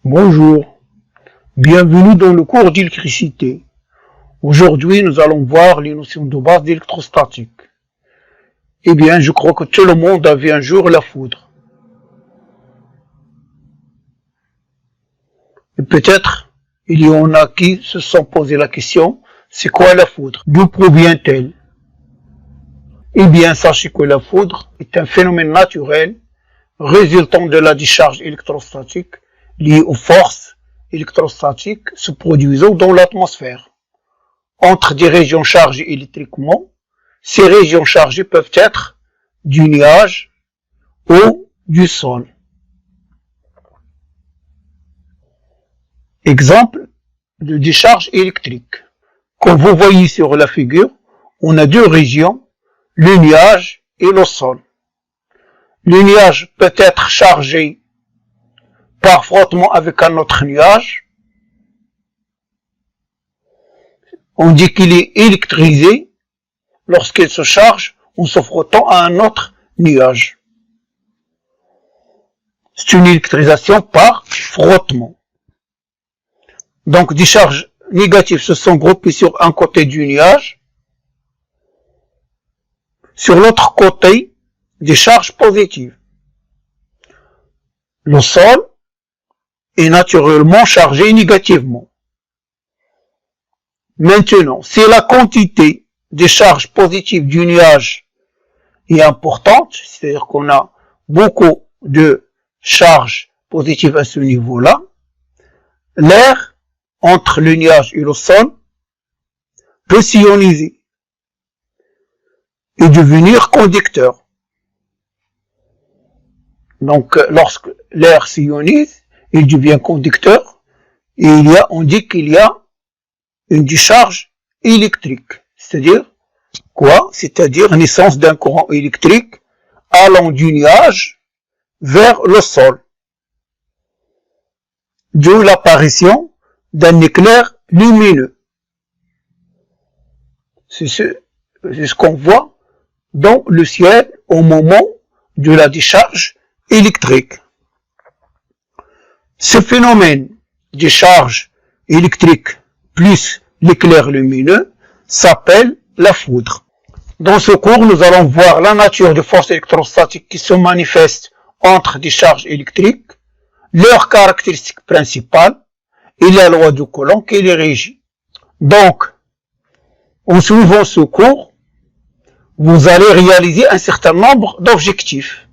Bonjour, bienvenue dans le cours d'électricité. Aujourd'hui, nous allons voir les notions de base d'électrostatique. Eh bien, je crois que tout le monde a vu un jour la foudre. Et peut-être, il y en a qui se sont posé la question, c'est quoi la foudre? D'où provient-elle? Eh bien, sachez que la foudre est un phénomène naturel résultant de la décharge électrostatique liée aux forces électrostatiques se produisant dans l'atmosphère. Entre des régions chargées électriquement, ces régions chargées peuvent être du nuage ou du sol. Exemple de décharge électrique. Comme vous voyez sur la figure, on a deux régions, le nuage et le sol. Le nuage peut être chargé par frottement avec un autre nuage. On dit qu'il est électrisé lorsqu'il se charge en se frottant à un autre nuage. C'est une électrisation par frottement. Donc, des charges négatives se sont groupées sur un côté du nuage. Sur l'autre côté, des charges positives. Le sol est naturellement chargé négativement. Maintenant, si la quantité des charges positives du nuage est importante, c'est-à-dire qu'on a beaucoup de charges positives à ce niveau-là, l'air entre le nuage et le sol peut s'ioniser et devenir conducteur. Donc, lorsque l'air s'ionise, il devient conducteur et on dit qu'il y a une décharge électrique. C'est-à-dire quoi? C'est-à-dire naissance d'un courant électrique allant du nuage vers le sol. D'où l'apparition d'un éclair lumineux. C'est ce qu'on voit dans le ciel au moment de la décharge électrique. Ce phénomène de charge électrique plus l'éclair lumineux s'appelle la foudre. Dans ce cours, nous allons voir la nature des forces électrostatiques qui se manifestent entre des charges électriques, leurs caractéristiques principales et la loi de Coulomb qui les régit. Donc, en suivant ce cours, vous allez réaliser un certain nombre d'objectifs.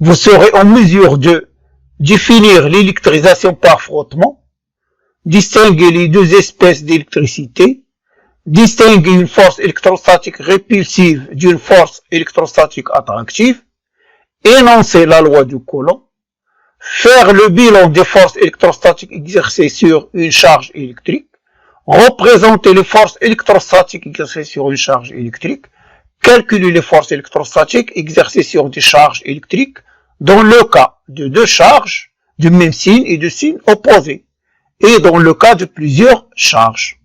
Vous serez en mesure de définir l'électrisation par frottement, distinguer les deux espèces d'électricité, distinguer une force électrostatique répulsive d'une force électrostatique attractive, énoncer la loi de Coulomb, faire le bilan des forces électrostatiques exercées sur une charge électrique, représenter les forces électrostatiques exercées sur une charge électrique, calculer les forces électrostatiques exercées sur des charges électriques dans le cas de deux charges de même signe et de signes opposés, et dans le cas de plusieurs charges.